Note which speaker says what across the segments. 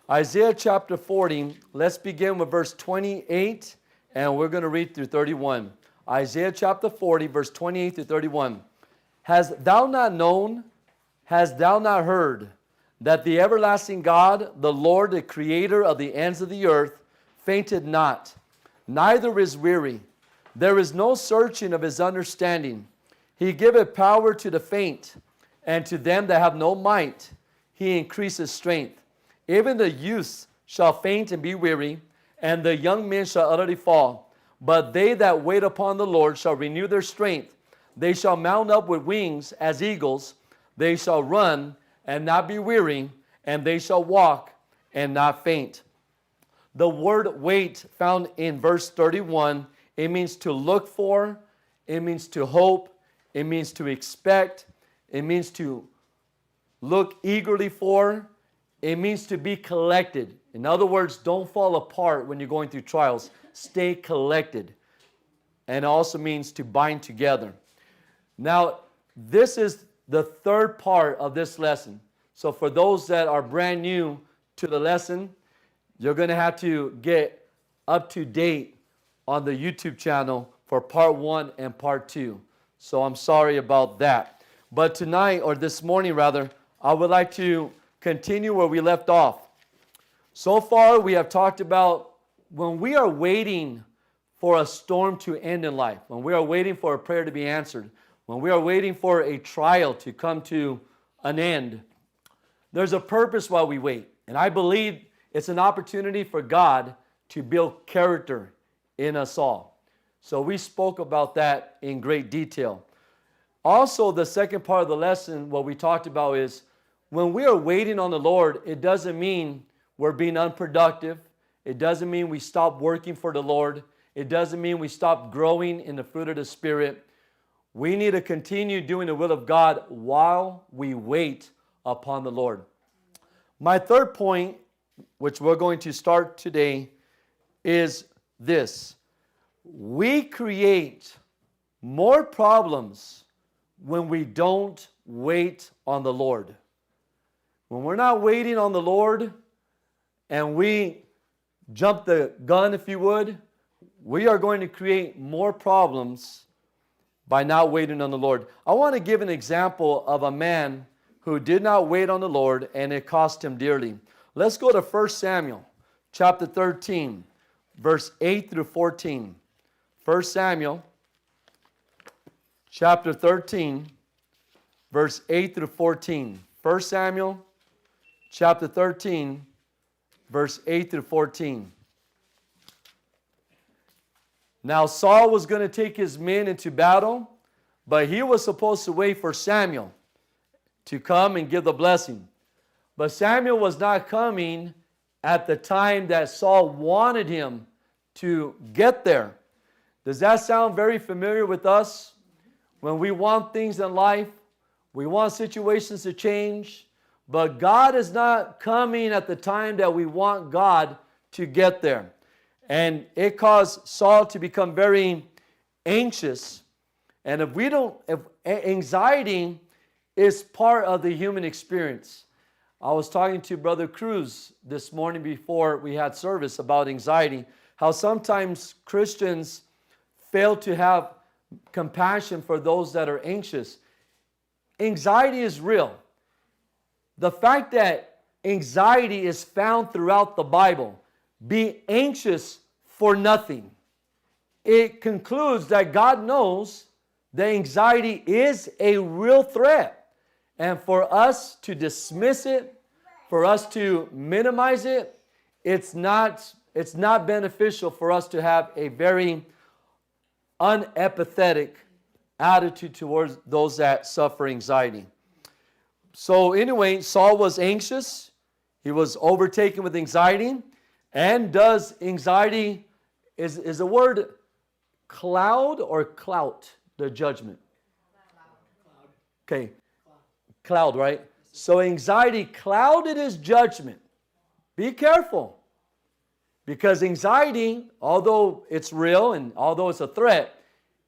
Speaker 1: Isaiah chapter 40, let's begin with verse 28, and we're going to read through 31. Isaiah chapter 40, verse 28 through 31. Hast thou not known, hast thou not heard, that the everlasting God, the Lord, the creator of the ends of the earth, fainted not, neither is weary. There is no searching of his understanding. He giveth power to the faint, and to them that have no might he increaseth strength. Even the youths shall faint and be weary, and the young men shall utterly fall. But they that wait upon the Lord shall renew their strength. They shall mount up with wings as eagles. They shall run and not be weary, and they shall walk and not faint. The word wait found in verse 31, it means to look for, it means to hope, it means to expect, it means to look eagerly for. It means to be collected. In other words, don't fall apart when you're going through trials. Stay collected. And it also means to bind together. Now, this is the third part of this lesson. So for those that are brand new to the lesson, you're going to have to get up to date on the YouTube channel for part 1 and part 2. So I'm sorry about that. But tonight, or this morning rather, I would like to continue where we left off. So far, we have talked about when we are waiting for a storm to end in life, when we are waiting for a prayer to be answered, when we are waiting for a trial to come to an end, there's a purpose while we wait. And I believe it's an opportunity for God to build character in us all. So we spoke about that in great detail. Also, the second part of the lesson, what we talked about is when we are waiting on the Lord, it doesn't mean we're being unproductive. It doesn't mean we stop working for the Lord. It doesn't mean we stop growing in the fruit of the Spirit. We need to continue doing the will of God while we wait upon the Lord. My third point, which we're going to start today, is this. We create more problems when we don't wait on the Lord. When we're not waiting on the Lord and we jump the gun, if you would, we are going to create more problems by not waiting on the Lord. I want to give an example of a man who did not wait on the Lord and it cost him dearly. Let's go to 1 Samuel chapter 13, verse 8 through 14. 1 Samuel chapter 13, verse 8 through 14. 1 Samuel chapter 13, verse 8 through 14. Now Saul was going to take his men into battle, but he was supposed to wait for Samuel to come and give the blessing. But Samuel was not coming at the time that Saul wanted him to get there. Does that sound very familiar with us? When we want things in life, we want situations to change, but God is not coming at the time that we want God to get there. And it caused Saul to become very anxious. And if anxiety is part of the human experience. I was talking to Brother Cruz this morning before we had service about anxiety, how sometimes Christians fail to have compassion for those that are anxious. Anxiety is real. The fact that anxiety is found throughout the Bible, be anxious for nothing. It concludes that God knows that anxiety is a real threat. And for us to dismiss it, for us to minimize it, it's not beneficial for us to have a very unempathetic attitude towards those that suffer anxiety. So anyway, Saul was anxious. He was overtaken with anxiety. And does anxiety, is the word cloud or clout the judgment? Okay, cloud, right? So anxiety clouded his judgment. Be careful. Because anxiety, although it's real and although it's a threat,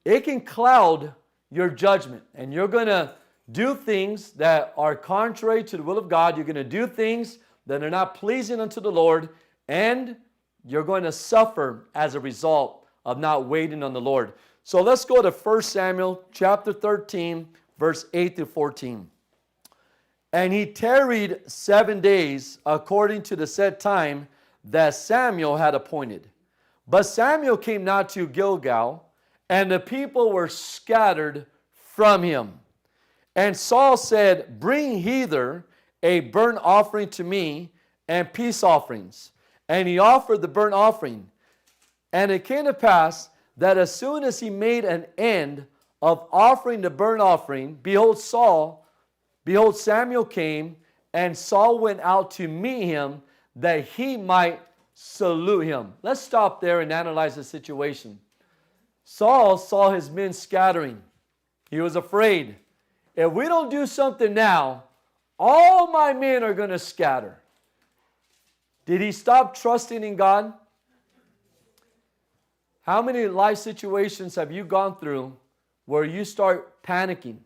Speaker 1: it can cloud your judgment. And you're going to do things that are contrary to the will of God. You're going to do things that are not pleasing unto the Lord, and you're going to suffer as a result of not waiting on the Lord. So let's go to 1 Samuel chapter 13, verse 8 through 14. And he tarried 7 days according to the set time that Samuel had appointed. But Samuel came not to Gilgal, and the people were scattered from him. And Saul said, Bring hither a burnt offering to me, and peace offerings. And he offered the burnt offering. And it came to pass that as soon as he made an end of offering the burnt offering, behold, Samuel came, and Saul went out to meet him, that he might salute him. Let's stop there and analyze the situation. Saul saw his men scattering. He was afraid. If we don't do something now, all my men are going to scatter. Did he stop trusting in God? How many life situations have you gone through where you start panicking?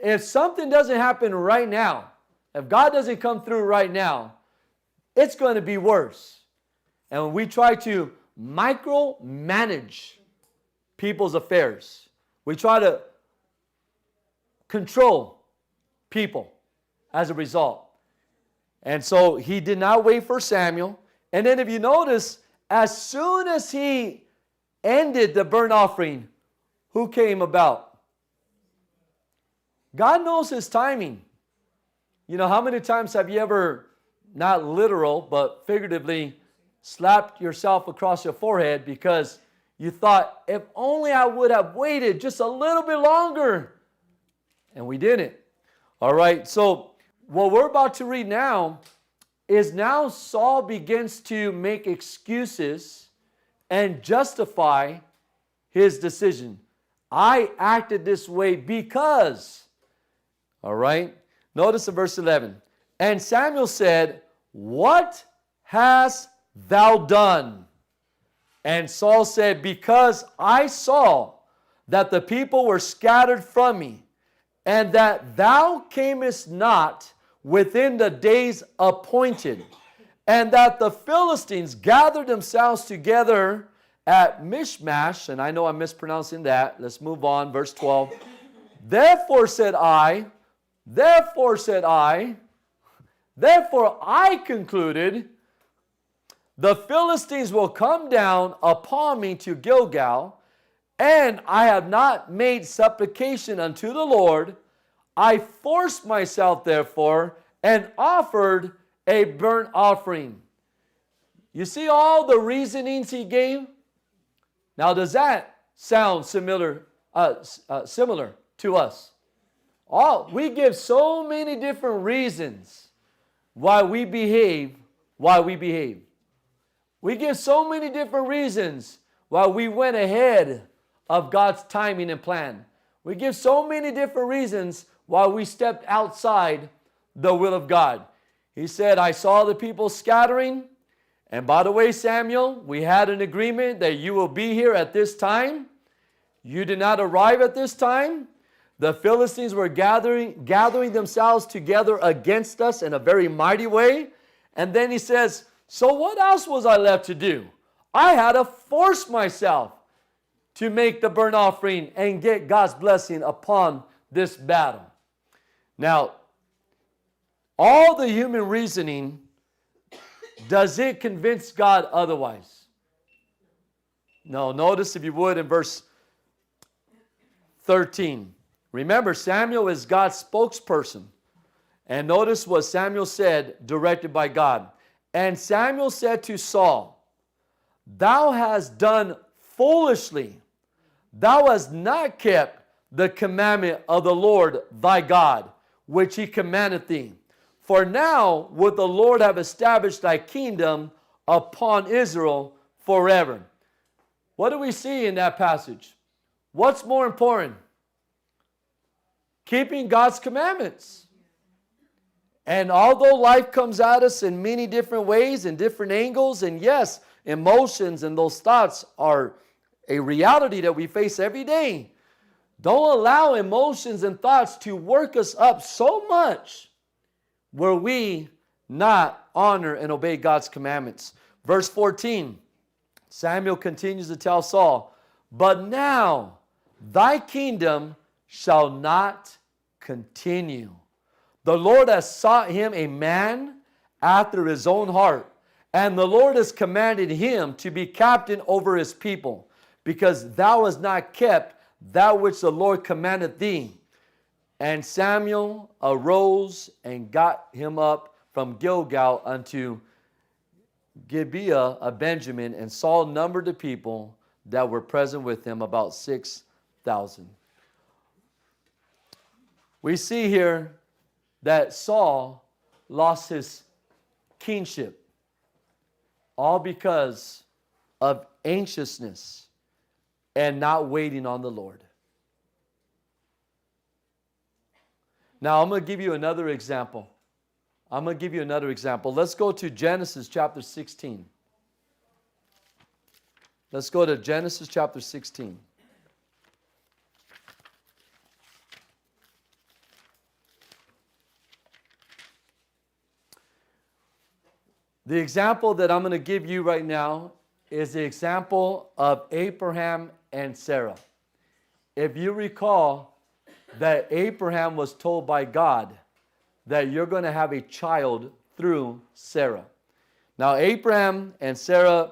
Speaker 1: If something doesn't happen right now, if God doesn't come through right now, it's going to be worse. And when we try to micromanage people's affairs, we try to control people as a result. And so he did not wait for Samuel. And then if you notice, as soon as he ended the burnt offering, who came about? God knows his timing. You know, how many times have you ever, not literal, but figuratively, slapped yourself across your forehead because you thought, if only I would have waited just a little bit longer. And we didn't. All right, so what we're about to read now is now Saul begins to make excuses and justify his decision. I acted this way because, all right, notice in verse 11. And Samuel said, What hast thou done? And Saul said, Because I saw that the people were scattered from me, and that thou camest not within the days appointed, and that the Philistines gathered themselves together at Mishmash, and I know I'm mispronouncing that. Let's move on, verse 12. Therefore I concluded, the Philistines will come down upon me to Gilgal, and I have not made supplication unto the Lord. I forced myself, therefore, and offered a burnt offering. You see all the reasonings he gave? Now, does that sound similar to us? We give so many different reasons why we behave. We give so many different reasons why we went ahead of God's timing and plan. We give so many different reasons why we stepped outside the will of God. He said, I saw the people scattering. And by the way, Samuel, we had an agreement that you will be here at this time. You did not arrive at this time. The Philistines were gathering themselves together against us in a very mighty way. And then he says, so what else was I left to do? I had to force myself to make the burnt offering and get God's blessing upon this battle. Now, all the human reasoning, does it convince God otherwise? No, notice if you would in verse 13. Remember, Samuel is God's spokesperson. And notice what Samuel said, directed by God. And Samuel said to Saul, Thou hast done foolishly. Thou hast not kept the commandment of the Lord thy God, which he commanded thee. For now would the Lord have established thy kingdom upon Israel forever. What do we see in that passage? What's more important? Keeping God's commandments. And although life comes at us in many different ways and different angles, and yes, emotions and those thoughts are a reality that we face every day, don't allow emotions and thoughts to work us up so much where we not honor and obey God's commandments. Verse 14, Samuel continues to tell Saul, but now thy kingdom shall not continue. The Lord has sought him a man after his own heart, and the Lord has commanded him to be captain over his people, because thou hast not kept that which the Lord commanded thee. And Samuel arose and got him up from Gilgal unto Gibeah of Benjamin, and Saul numbered the people that were present with him, about 6,000. We see here that Saul lost his kingship, all because of anxiousness and not waiting on the Lord. Now, I'm going to give you another example. Let's go to Genesis chapter 16. Let's go to Genesis chapter 16. The example that I'm going to give you right now is the example of Abraham and Sarah. If you recall that Abraham was told by God that you're going to have a child through Sarah. Now, Abraham and Sarah,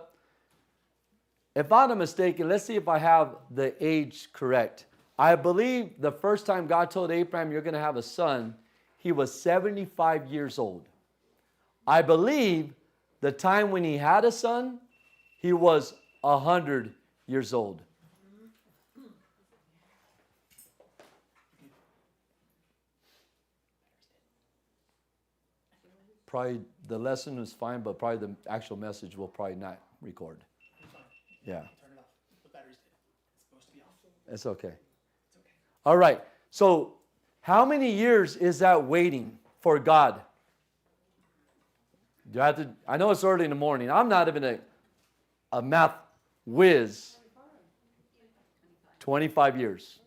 Speaker 1: if I'm not mistaken, let's see if I have the age correct. I believe the first time God told Abraham you're going to have a son, he was 75 years old. I believe the time when he had a son, he was 100 years old. Probably the lesson is fine, but probably the actual message will probably not record. Yeah.
Speaker 2: Turn it off. The battery's dead. It's supposed to be off.
Speaker 1: It's okay.
Speaker 2: It's okay.
Speaker 1: All right. So how many years is that waiting for God? Do I have to? I know it's early in the morning. I'm not even a math whiz. 25 years.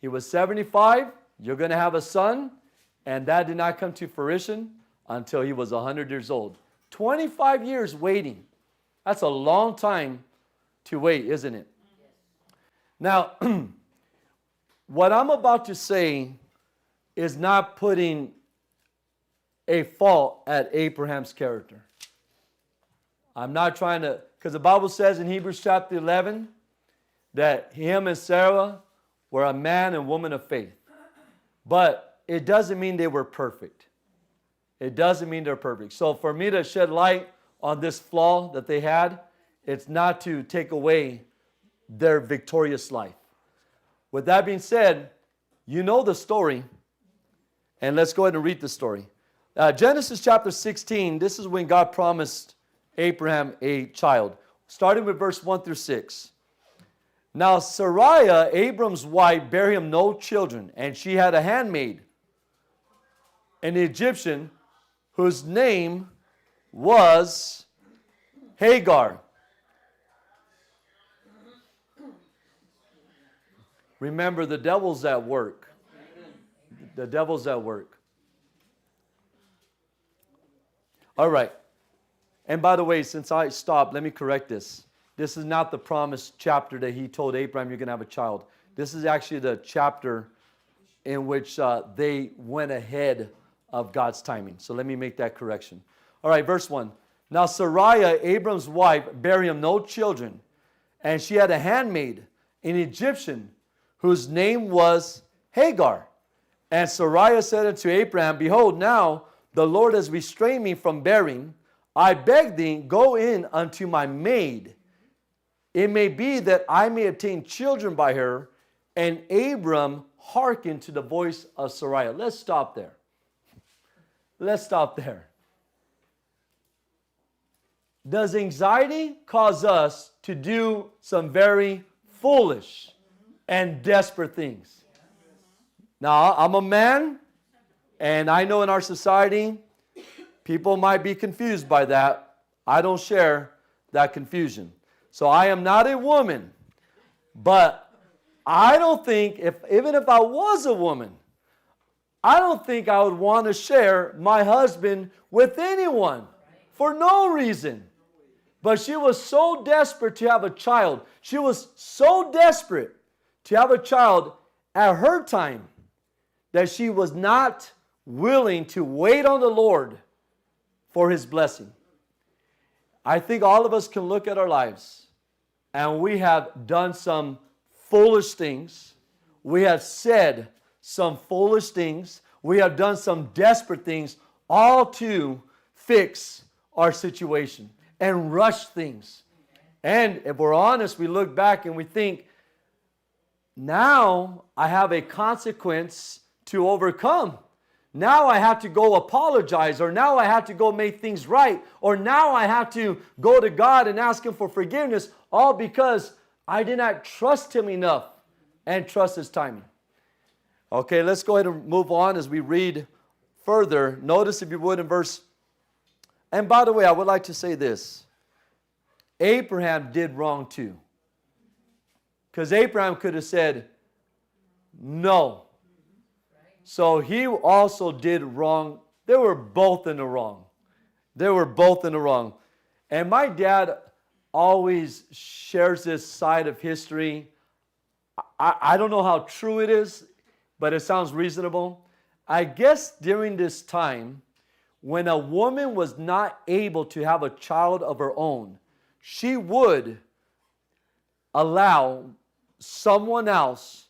Speaker 1: He was 75. You're going to have a son. And that did not come to fruition until he was 100 years old. 25 years waiting. That's a long time to wait, isn't it? Now, what I'm about to say is not putting a fault at Abraham's character. I'm not trying to, because the Bible says in Hebrews chapter 11 that him and Sarah were a man and woman of faith. But it doesn't mean they were perfect. It doesn't mean they're perfect. So for me to shed light on this flaw that they had, it's not to take away their victorious life. With that being said, you know the story. And let's go ahead and read the story. Genesis chapter 16, this is when God promised Abraham a child. Starting with verse 1 through 6. Now Sarai, Abram's wife, bare him no children, and she had a handmaid, an Egyptian, whose name was Hagar. Remember, the devil's at work. The devil's at work. All right. And by the way, since I stopped, let me correct this. This is not the promised chapter that he told Abraham you're going to have a child. This is actually the chapter in which they went ahead of God's timing. So let me make that correction. All right, verse 1. Now Sarai, Abram's wife, bare him no children, and she had a handmaid, an Egyptian, whose name was Hagar. And Sarai said unto Abraham, behold, now the Lord has restrained me from bearing. I beg thee, go in unto my maid. It may be that I may obtain children by her. And Abram hearkened to the voice of Sarai. Let's stop there. Let's stop there. Does anxiety cause us to do some very foolish and desperate things? Now, I'm a man, and I know in our society, people might be confused by that. I don't share that confusion. So I am not a woman, but I don't think, even if I was a woman, I don't think I would want to share my husband with anyone for no reason. But she was so desperate to have a child. She was so desperate to have a child at her time that she was not willing to wait on the Lord for His blessing. I think all of us can look at our lives and we have done some foolish things. We have said some foolish things. We have done some desperate things, all to fix our situation and rush things. And if we're honest, we look back and we think, now I have a consequence to overcome. Now I have to go apologize, or now I have to go make things right, or now I have to go to God and ask Him for forgiveness, all because I did not trust Him enough and trust His timing. Okay, let's go ahead and move on as we read further. Notice, if you would, in verse, and by the way, I would like to say this. Abraham did wrong too. Because Abraham could have said, no. So he also did wrong. They were both in the wrong. They were both in the wrong. And my dad always shares this side of history. I don't know how true it is, but it sounds reasonable. I guess during this time, when a woman was not able to have a child of her own, she would allow someone else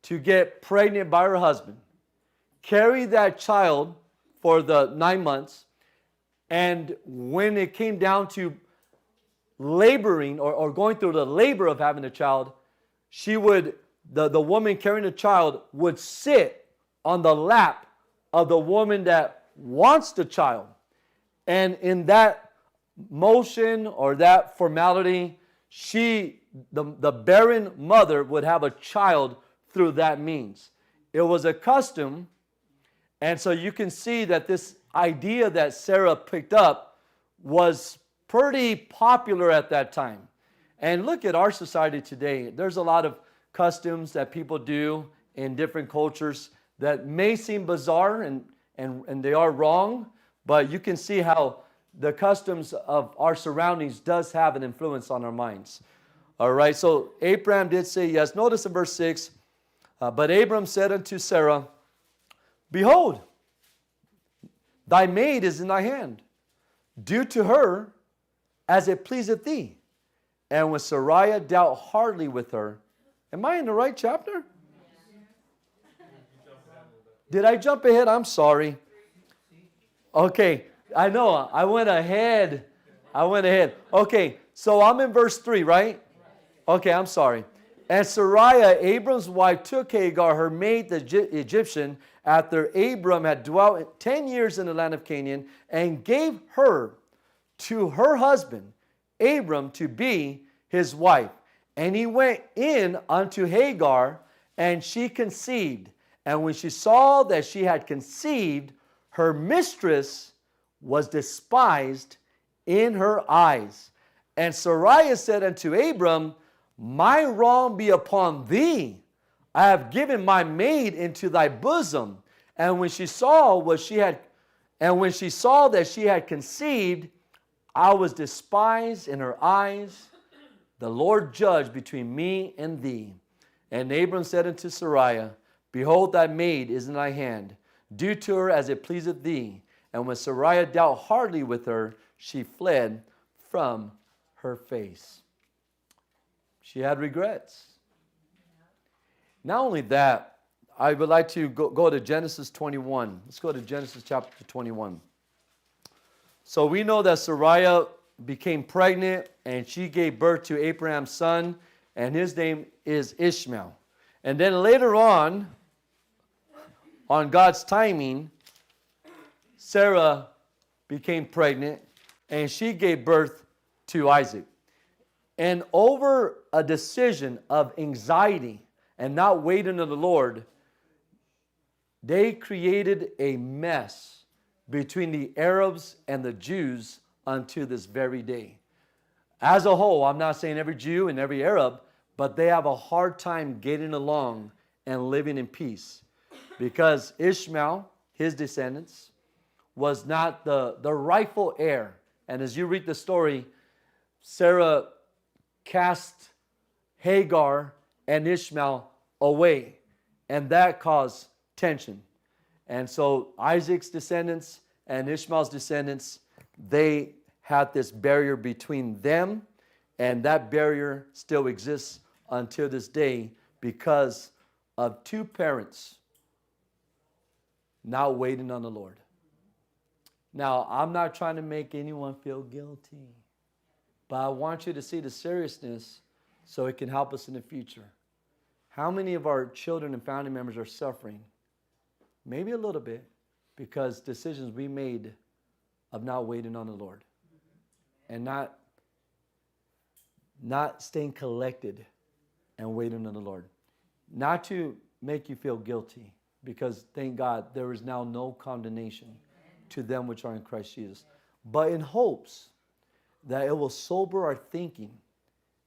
Speaker 1: to get pregnant by her husband, carry that child for the 9 months, and when it came down to laboring or going through the labor of having a child, she would, the woman carrying the child would sit on the lap of the woman that wants the child. And in that motion or that formality, the barren mother would have a child through that means. It was a custom, and so you can see that this idea that Sarah picked up was pretty popular at that time. And look at our society today. There's a lot of customs that people do in different cultures that may seem bizarre and they are wrong, but you can see how the customs of our surroundings does have an influence on our minds. All right, so Abraham did say yes. Notice in verse 6, but Abram said unto Sarah, behold, thy maid is in thy hand. Do to her as it pleaseth thee. And when Sarai dealt hardly with her, am I in the right chapter? Did I jump ahead? I'm sorry. Okay, I know, I went ahead. Okay, so I'm in verse 3, right? Okay, I'm sorry. And Sarai, Abram's wife, took Hagar, her maid, the Egyptian, after Abram had dwelt 10 years in the land of Canaan, and gave her to her husband, Abram, to be his wife. And he went in unto Hagar, and she conceived. And when she saw that she had conceived, her mistress was despised in her eyes. And Sarai said unto Abram, my wrong be upon thee. I have given my maid into thy bosom. And when she saw that she had conceived, I was despised in her eyes. The Lord judged between me and thee. And Abram said unto Sarai, behold, thy maid is in thy hand. Do to her as it pleaseth thee. And when Sarai dealt hardly with her, she fled from her face. She had regrets. Not only that, I would like to go to Genesis 21. Let's go to Genesis chapter 21. So we know that Sarai became pregnant and she gave birth to Abraham's son, and his name is Ishmael. And then later on God's timing, Sarah became pregnant and she gave birth to Isaac. And over a decision of anxiety and not waiting on the Lord, they created a mess between the Arabs and the Jews unto this very day. As a whole, I'm not saying every Jew and every Arab, but they have a hard time getting along and living in peace. Because Ishmael, his descendants, was not the rightful heir. And as you read the story, Sarah cast Hagar and Ishmael away, and that caused tension. And so Isaac's descendants and Ishmael's descendants, they had this barrier between them, and that barrier still exists until this day because of two parents not waiting on the Lord. Now, I'm not trying to make anyone feel guilty, but I want you to see the seriousness so it can help us in the future. How many of our children and family members are suffering? Maybe a little bit because decisions we made of not waiting on the Lord and not staying collected and waiting on the Lord. Not to make you feel guilty, because thank God there is now no condemnation to them which are in Christ Jesus, but in hopes that it will sober our thinking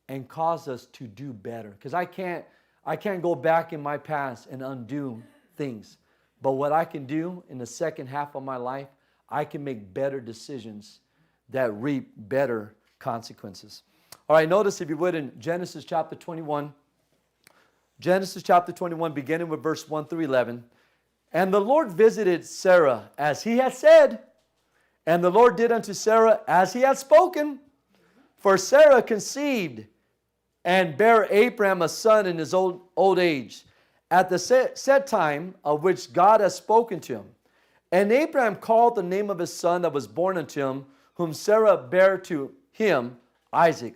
Speaker 1: and cause us to do better. Because I can't go back in my past and undo things. But what I can do in the second half of my life, I can make better decisions that reap better consequences. All right, notice if you would in Genesis chapter 21. Genesis chapter 21, beginning with verse 1 through 11. And the Lord visited Sarah as he had said, and the Lord did unto Sarah as he had spoken. For Sarah conceived and bare Abraham a son in his old age, at the set time of which God has spoken to him. And Abraham called the name of his son that was born unto him, whom Sarah bare to him, Isaac.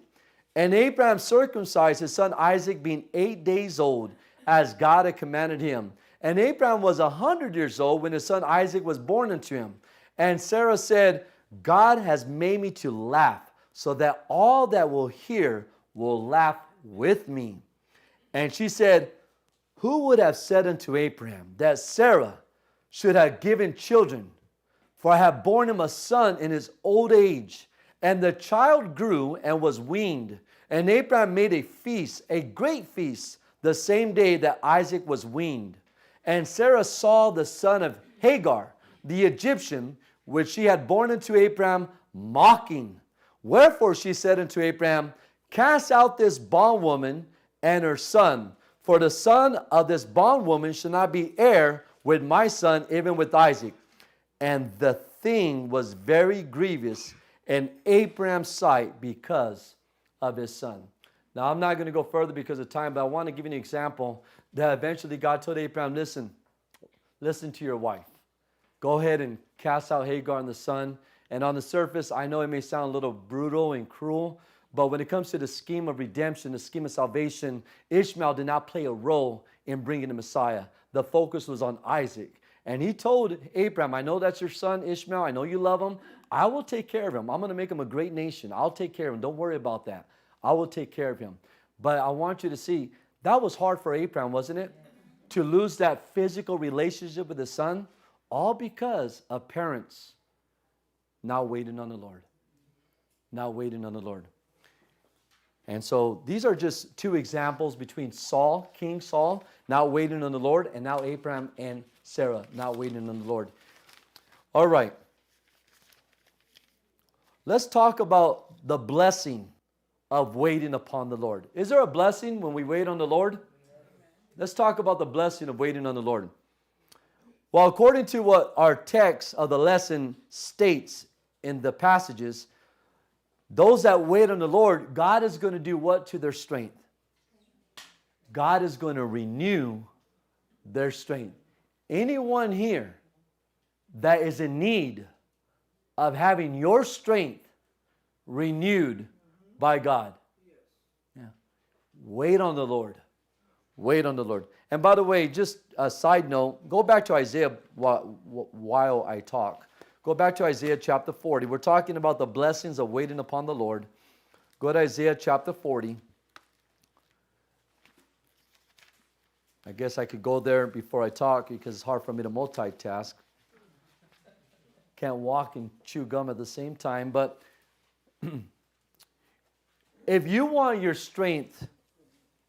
Speaker 1: And Abraham circumcised his son Isaac, being 8 days old, as God had commanded him. And Abraham was 100 years old when his son Isaac was born unto him. And Sarah said, God has made me to laugh, so that all that will hear will laugh with me. And she said, who would have said unto Abraham that Sarah should have given children? For I have borne him a son in his old age. And the child grew and was weaned. And Abraham made a feast, a great feast, the same day that Isaac was weaned. And Sarah saw the son of Hagar, the Egyptian, which she had borne unto Abraham, mocking. Wherefore she said unto Abraham, cast out this bondwoman and her son, for the son of this bondwoman shall not be heir with my son, even with Isaac. And the thing was very grievous in Abraham's sight because of his son. Now, I'm not going to go further because of time, but I want to give you an example that eventually God told Abraham, listen to your wife. Go ahead and cast out Hagar and the son. And on the surface, I know it may sound a little brutal and cruel, but when it comes to the scheme of redemption, the scheme of salvation, Ishmael did not play a role in bringing the Messiah. The focus was on Isaac. And he told Abraham, I know that's your son, Ishmael. I know you love him. I will take care of him. I'm going to make him a great nation. I'll take care of him. Don't worry about that. I will take care of him. But I want you to see, that was hard for Abraham, wasn't it? To lose that physical relationship with his son, all because of parents not waiting on the Lord. Not waiting on the Lord. And so these are just two examples between Saul, King Saul, not waiting on the Lord, and now Abraham and Sarah not waiting on the Lord. All right. Let's talk about the blessing of waiting upon the Lord. Is there a blessing when we wait on the Lord? Let's talk about the blessing of waiting on the Lord. Well, according to what our text of the lesson states in the passages, those that wait on the Lord, God is going to do what to their strength? God is going to renew their strength. Anyone here that is in need of having your strength renewed by God, wait on the Lord. Wait on the Lord. And by the way, just a side note, go back to Isaiah while I talk. Go back to Isaiah chapter 40. We're talking about the blessings of waiting upon the Lord. Go to Isaiah chapter 40. I guess I could go there before I talk because it's hard for me to multitask. Can't walk and chew gum at the same time. But if you want your strength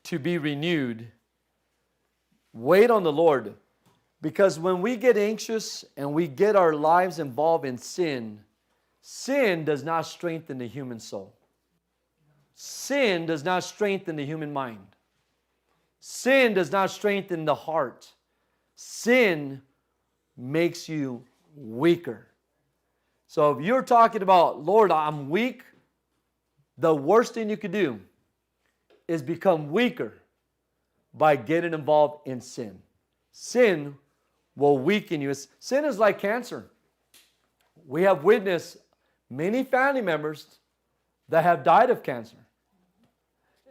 Speaker 1: to be renewed, wait on the Lord. Because when we get anxious and we get our lives involved in sin, sin does not strengthen the human soul. Sin does not strengthen the human mind. Sin does not strengthen the heart. Sin makes you weaker. So if you're talking about, Lord, I'm weak, the worst thing you could do is become weaker by getting involved in sin. Sin will weaken you. Sin is like cancer. We have witnessed many family members that have died of cancer.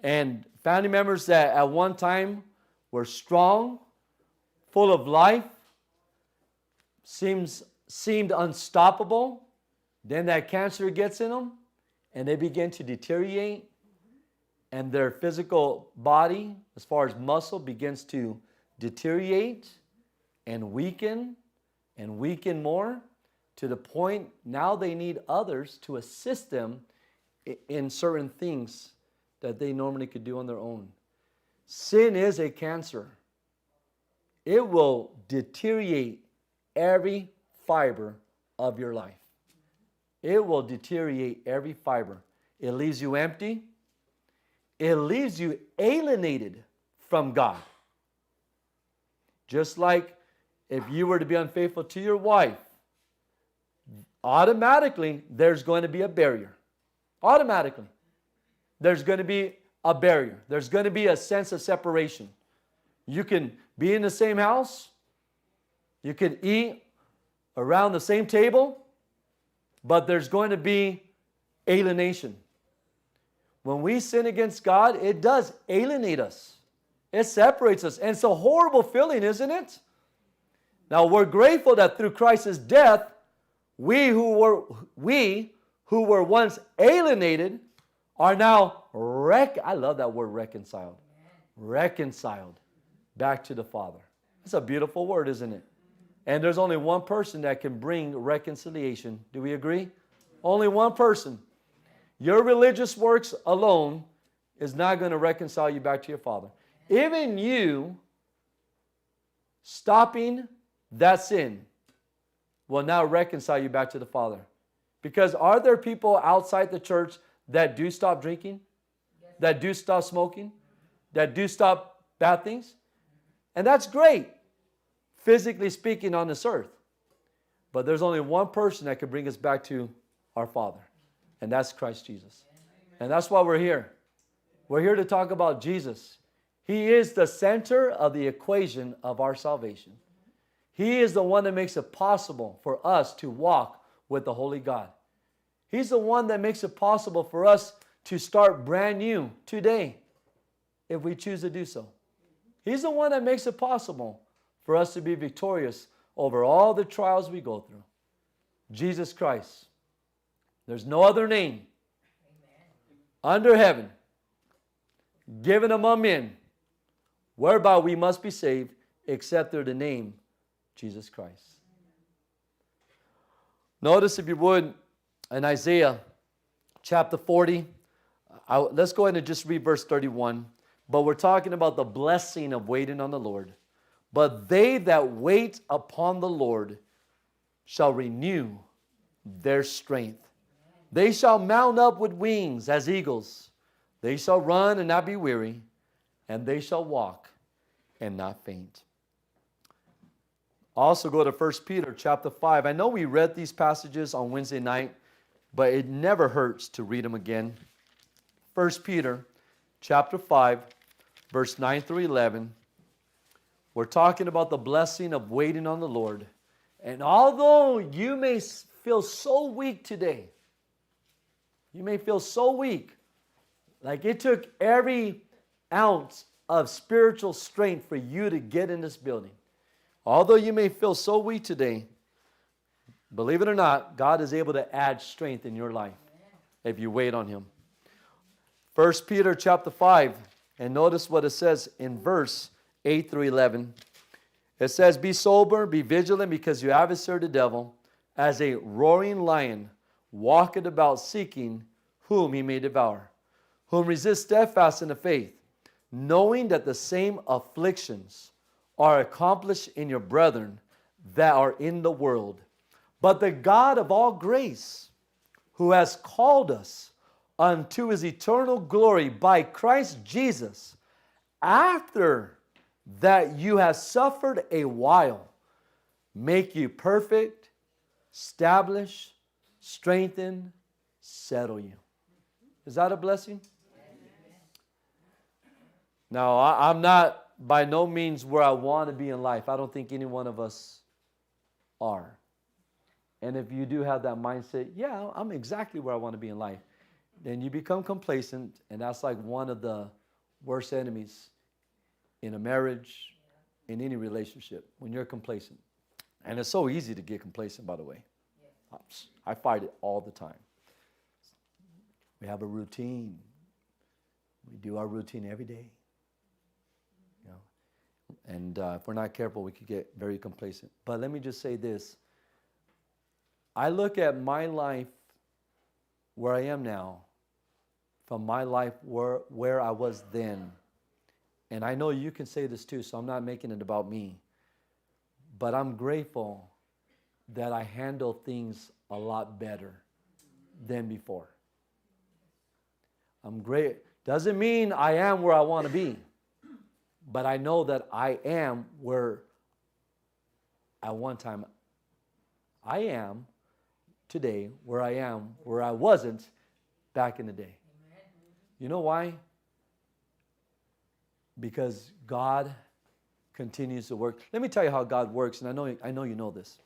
Speaker 1: And family members that at one time were strong, full of life, seemed unstoppable. Then that cancer gets in them and they begin to deteriorate, and their physical body, as far as muscle, begins to deteriorate and weaken more, to the point now they need others to assist them in certain things that they normally could do on their own. Sin is a cancer. It will deteriorate every fiber of your life. It will deteriorate every fiber. It leaves you empty. It leaves you alienated from God. Just like if you were to be unfaithful to your wife, automatically there's going to be a barrier. Automatically. There's going to be a barrier. There's going to be a sense of separation. You can be in the same house. You can eat around the same table, but there's going to be alienation. When we sin against God, it does alienate us. It separates us. And it's a horrible feeling, isn't it? Now, we're grateful that through Christ's death, we who were once alienated are now I love that word, reconciled. Reconciled back to the Father. It's a beautiful word, isn't it? And there's only one person that can bring reconciliation. Do we agree? Only one person. Your religious works alone is not going to reconcile you back to your Father. Even you stopping that sin will now reconcile you back to the Father. Because are there people outside the church that do stop drinking? Yes. That do stop smoking? That do stop bad things? And that's great, physically speaking, on this earth. But there's only one person that can bring us back to our Father. And that's Christ Jesus. And that's why we're here. We're here to talk about Jesus. He is the center of the equation of our salvation. He is the one that makes it possible for us to walk with the Holy God. He's the one that makes it possible for us to start brand new today, if we choose to do so. He's the one that makes it possible for us to be victorious over all the trials we go through. Jesus Christ. There's no other name under heaven given among men whereby we must be saved except through the name Jesus Christ. Notice, if you would, in Isaiah chapter 40, let's go ahead and just read verse 31. But we're talking about the blessing of waiting on the Lord. But they that wait upon the Lord shall renew their strength. They shall mount up with wings as eagles. They shall run and not be weary, and they shall walk and not faint. Also go to 1 Peter chapter 5. I know we read these passages on Wednesday night, but it never hurts to read them again. 1 Peter chapter 5, verse 9 through 11. We're talking about the blessing of waiting on the Lord. And although you may feel so weak today, you may feel so weak, like it took every ounce of spiritual strength for you to get in this building. Although you may feel so weak today, believe it or not, God is able to add strength in your life if you wait on Him. 1 Peter chapter 5, and notice what it says in verse 8 through 11. It says, be sober, be vigilant, because your adversary the devil, as a roaring lion, walketh about seeking whom he may devour, whom resist steadfast in the faith, knowing that the same afflictions are accomplished in your brethren that are in the world. But the God of all grace, who has called us unto his eternal glory by Christ Jesus, after that you have suffered a while, make you perfect, establish, strengthen, settle you. Is that a blessing? Now, I'm not by no means where I want to be in life. I don't think any one of us are. And if you do have that mindset, yeah, I'm exactly where I want to be in life, then you become complacent, and that's like one of the worst enemies in a marriage, in any relationship, when you're complacent. And it's so easy to get complacent, by the way. I fight it all the time. We have a routine. We do our routine every day. You know? And if we're not careful, we could get very complacent. But let me just say this. I look at my life where I am now from my life where I was then. And I know you can say this too, so I'm not making it about me. But I'm grateful that I handle things a lot better than before. I'm great. Doesn't mean I am where I want to be. But I know that I am where at one time I am today, where I am, where I wasn't back in the day. You know why? Because God continues to work. Let me tell you how God works, and I know you know this.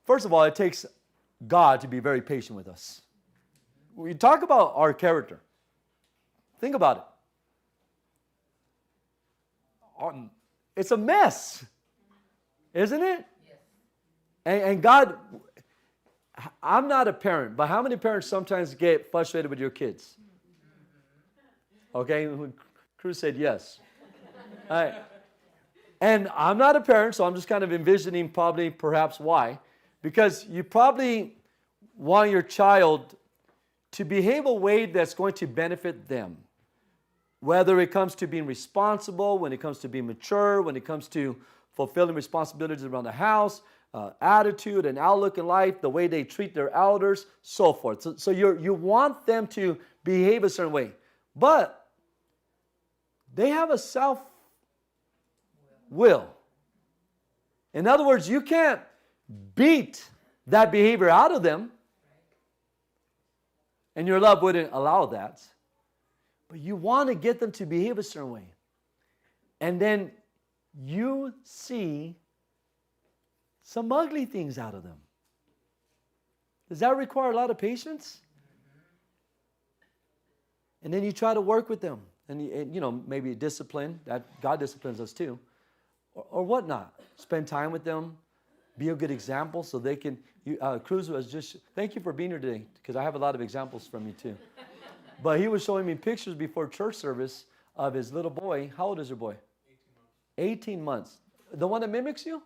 Speaker 1: First of all, it takes God to be very patient with us. We talk about our character. Think about it. It's a mess, isn't it? Yes. And God, I'm not a parent, but how many parents sometimes get frustrated with your kids? Okay, Cruz said yes. All right. And I'm not a parent, so I'm just kind of envisioning perhaps why. Because you probably want your child to behave a way that's going to benefit them. Whether it comes to being responsible, when it comes to being mature, when it comes to fulfilling responsibilities around the house, attitude and outlook in life, the way they treat their elders, so forth. So you want them to behave a certain way. But they have a self-will. In other words, you can't beat that behavior out of them. And your love wouldn't allow that. But you want to get them to behave a certain way. And then you see some ugly things out of them. Does that require a lot of patience? And then you try to work with them. And you know, maybe discipline. That God disciplines us too. Or whatnot. Spend time with them. Be a good example so they can. Cruz was just. Thank you for being here today, because I have a lot of examples from you too. But he was showing me pictures before church service of his little boy. How old is your boy? 18 months. The one that mimics you?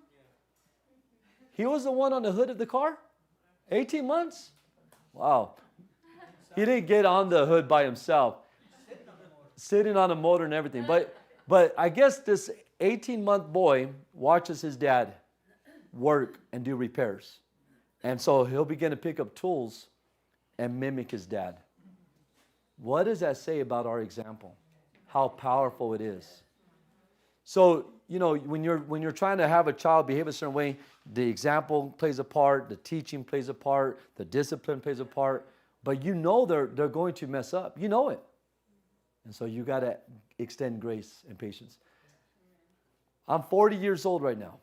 Speaker 1: He was the one on the hood of the car? 18 months? Wow. He didn't get on the hood by himself. Sitting on a motor and everything. But I guess this 18-month boy watches his dad work and do repairs. And so he'll begin to pick up tools and mimic his dad. What does that say about our example? How powerful it is. So, you know, when you're trying to have a child behave a certain way, the example plays a part, the teaching plays a part, the discipline plays a part, but you know they're going to mess up. You know it. And so you got to extend grace and patience. I'm 40 years old right now.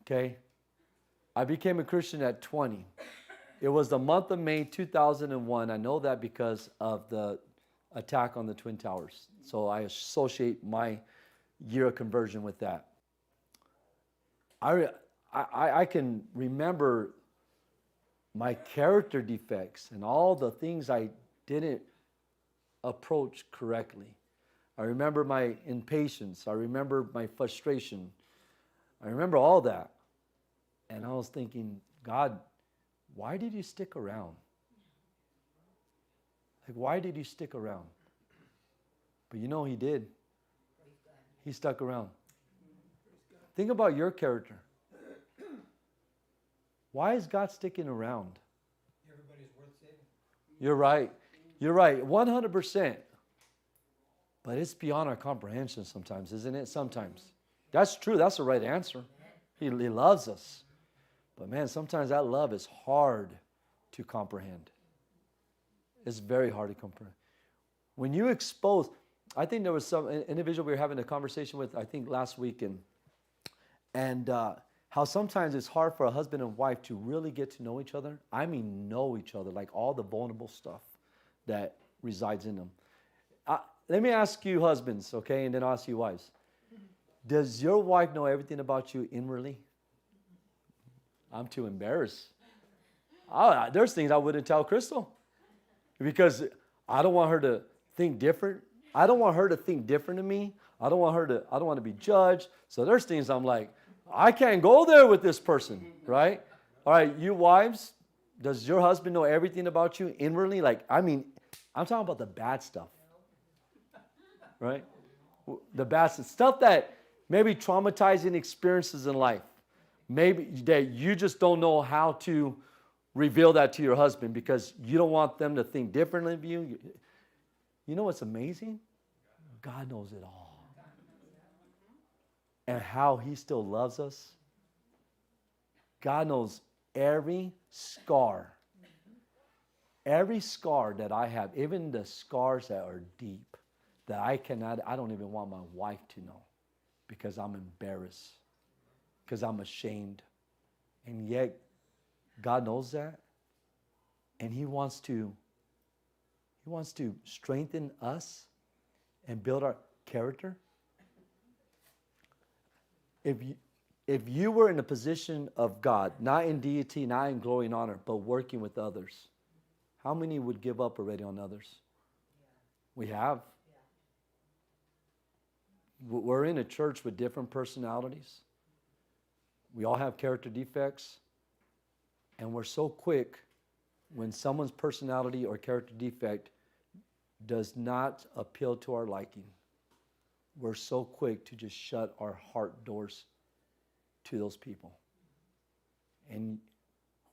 Speaker 1: Okay? I became a Christian at 20. It was the month of May 2001. I know that because of the attack on the Twin Towers. So I associate my year of conversion with that. I can remember my character defects and all the things I didn't approach correctly. I remember my impatience. I remember my frustration. I remember all that. And I was thinking, God, why did you stick around? Like, why did you stick around? But you know he did. He stuck around. Think about your character. Why is God sticking around?
Speaker 3: Everybody's worth saving.
Speaker 1: You're right. You're right. 100%. But it's beyond our comprehension sometimes, isn't it? Sometimes. That's true. That's the right answer. He loves us. But man, sometimes that love is hard to comprehend. It's very hard to comprehend. When you expose, I think there was some individual we were having a conversation with, I think last week, and how sometimes it's hard for a husband and wife to really get to know each other. I mean, know each other, like all the vulnerable stuff that resides in them. Let me ask you husbands, okay, and then I'll ask you wives. Does your wife know everything about you inwardly? I'm too embarrassed. There's things I wouldn't tell Crystal because I don't want her to think different. I don't want her to think different than me. I don't want to be judged. So there's things I'm like, I can't go there with this person, right? All right, you wives, does your husband know everything about you inwardly? Like, I mean, I'm talking about the bad stuff, right? The bad stuff that maybe traumatizing experiences in life. Maybe that you just don't know how to reveal that to your husband because you don't want them to think differently of you. You know what's amazing? God knows it all. And how he still loves us. God knows every scar that I have, even the scars that are deep, that I don't even want my wife to know because I'm embarrassed, because I'm ashamed. And yet, God knows that. And he wants to strengthen us and build our character. If you were in a position of God, not in deity, not in glory and honor, but working with others, how many would give up already on others? We have. We're in a church with different personalities. We all have character defects. And we're so quick when someone's personality or character defect does not appeal to our liking. We're so quick to just shut our heart doors to those people. And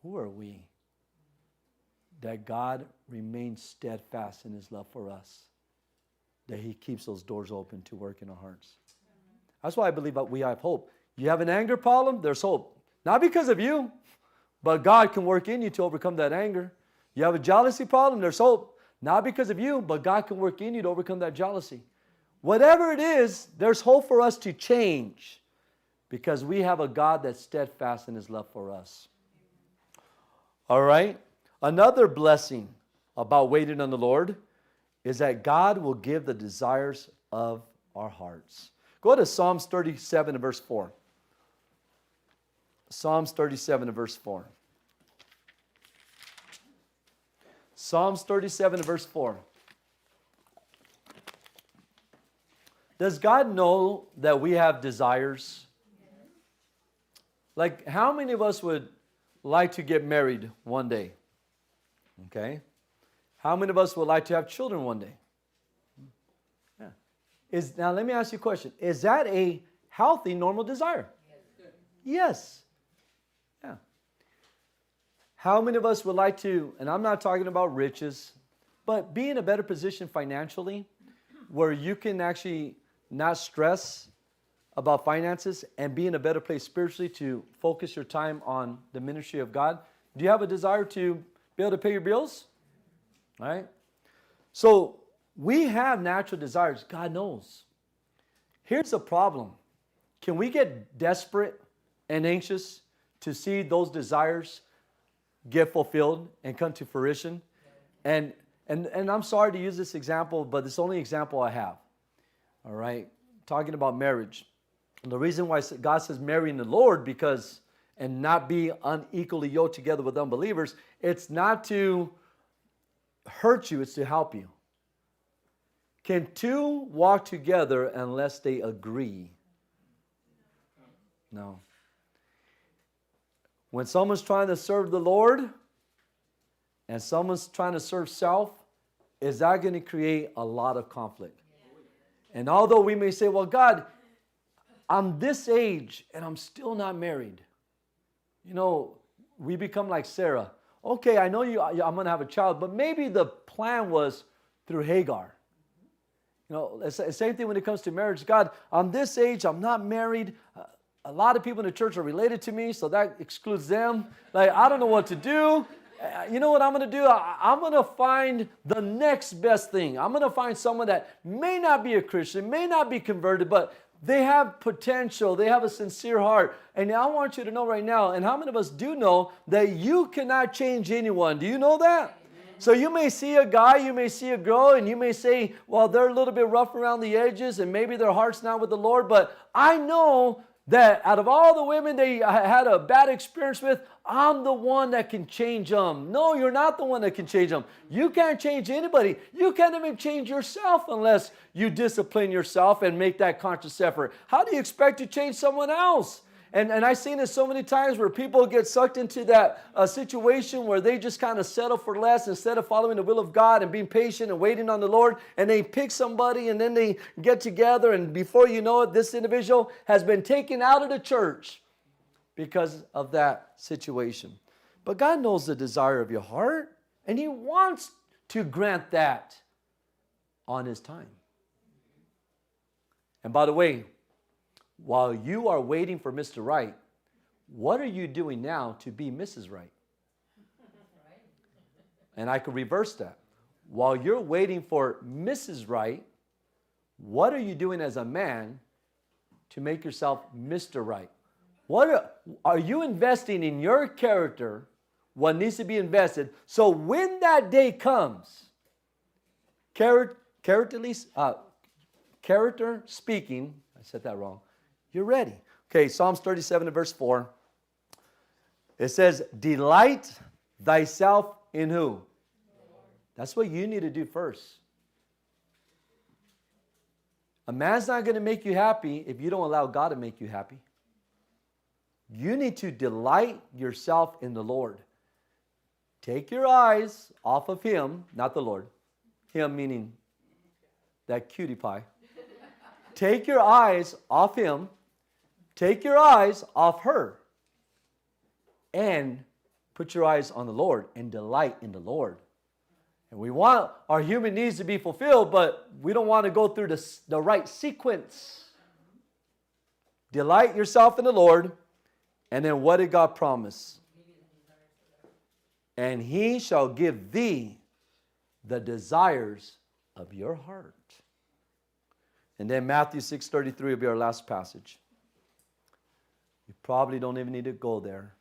Speaker 1: who are we? That God remains steadfast in his love for us. That he keeps those doors open to work in our hearts. That's why I believe that we have hope. You have an anger problem, there's hope. Not because of you, but God can work in you to overcome that anger. You have a jealousy problem, there's hope. Not because of you, but God can work in you to overcome that jealousy. Whatever it is, there's hope for us to change because we have a God that's steadfast in his love for us. All right? Another blessing about waiting on the Lord is that God will give the desires of our hearts. Go to Psalms 37 and verse 4. Psalms 37 and verse 4. Psalms 37 and verse 4. Does God know that we have desires? Like, how many of us would like to get married one day? Okay. How many of us would like to have children one day? Yeah. Now, let me ask you a question. Is that a healthy, normal desire? Yes. Yeah. How many of us would like to, and I'm not talking about riches, but be in a better position financially where you can actually not stress about finances and be in a better place spiritually to focus your time on the ministry of God? Do you have a desire to be able to pay your bills? All right? So we have natural desires. God knows. Here's the problem. Can we get desperate and anxious to see those desires get fulfilled and come to fruition? And I'm sorry to use this example, but it's the only example I have. All right? Talking about marriage. And the reason why God says marry in the Lord and not be unequally yoked together with unbelievers, it's not to hurt you, it's to help you. Can two walk together unless they agree? No. When someone's trying to serve the Lord and someone's trying to serve self, is that going to create a lot of conflict? And although we may say, well, God, I'm this age and I'm still not married. You know, we become like Sarah. Okay, I know I'm going to have a child, but maybe the plan was through Hagar. You know, it's the same thing when it comes to marriage. God, I'm this age, I'm not married. A lot of people in the church are related to me, so that excludes them. Like, I don't know what to do. You know what I'm going to do? I'm going to find the next best thing. I'm going to find someone that may not be a Christian, may not be converted, but they have potential. They have a sincere heart. And I want you to know right now, and how many of us do know that you cannot change anyone? Do you know that? So you may see a guy, you may see a girl, and you may say, well, they're a little bit rough around the edges, and maybe their heart's not with the Lord. But I know that out of all the women they had a bad experience with, I'm the one that can change them. No, you're not the one that can change them. You can't change anybody. You can't even change yourself unless you discipline yourself and make that conscious effort. How do you expect to change someone else? And I've seen it so many times where people get sucked into that situation where they just kind of settle for less instead of following the will of God and being patient and waiting on the Lord. And they pick somebody and then they get together, and before you know it, this individual has been taken out of the church because of that situation. But God knows the desire of your heart, and He wants to grant that on His time. And by the way, while you are waiting for Mr. Right, what are you doing now to be Mrs. Right? And I could reverse that. While you're waiting for Mrs. Right, what are you doing as a man to make yourself Mr. Right? What are you investing in your character, what needs to be invested, so when that day comes, character speaking, I said that wrong, you're ready. Okay, Psalms 37 and verse 4. It says, delight thyself in who? That's what you need to do first. A man's not going to make you happy if you don't allow God to make you happy. You need to delight yourself in the Lord. Take your eyes off of Him, not the Lord. Him meaning that cutie pie. Take your eyes off Him. Take your eyes off her. And put your eyes on the Lord and delight in the Lord. And we want our human needs to be fulfilled, but we don't want to go through the right sequence. Delight yourself in the Lord. And then what did God promise? And He shall give thee the desires of your heart. And then Matthew 6:33 will be our last passage. You probably don't even need to go there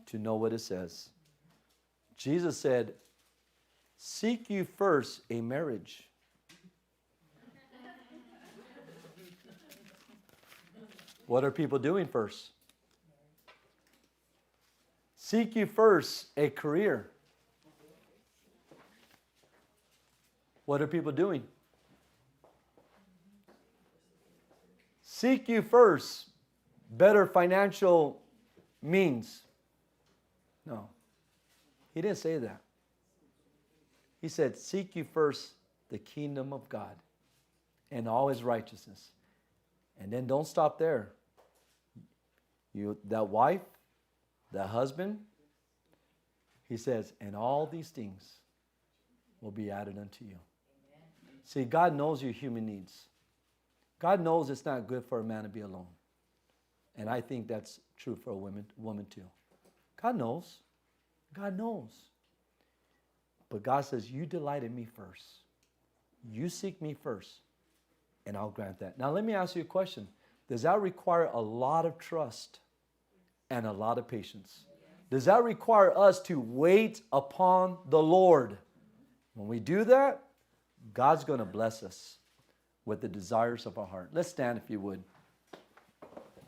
Speaker 1: to know what it says. Jesus said, seek you first a marriage. What are people doing first? Seek you first a career. What are people doing? Seek you first better financial means. No, He didn't say that. He said, seek you first the kingdom of God and all His righteousness. And then don't stop there. That wife, that husband, He says, and all these things will be added unto you. Amen. See, God knows your human needs. God knows it's not good for a man to be alone. And I think that's true for a woman too. God knows. God knows. But God says, you delight in me first. You seek me first, and I'll grant that. Now let me ask you a question. Does that require a lot of trust and a lot of patience? Does that require us to wait upon the Lord? When we do that, God's going to bless us with the desires of our heart. Let's stand if you would.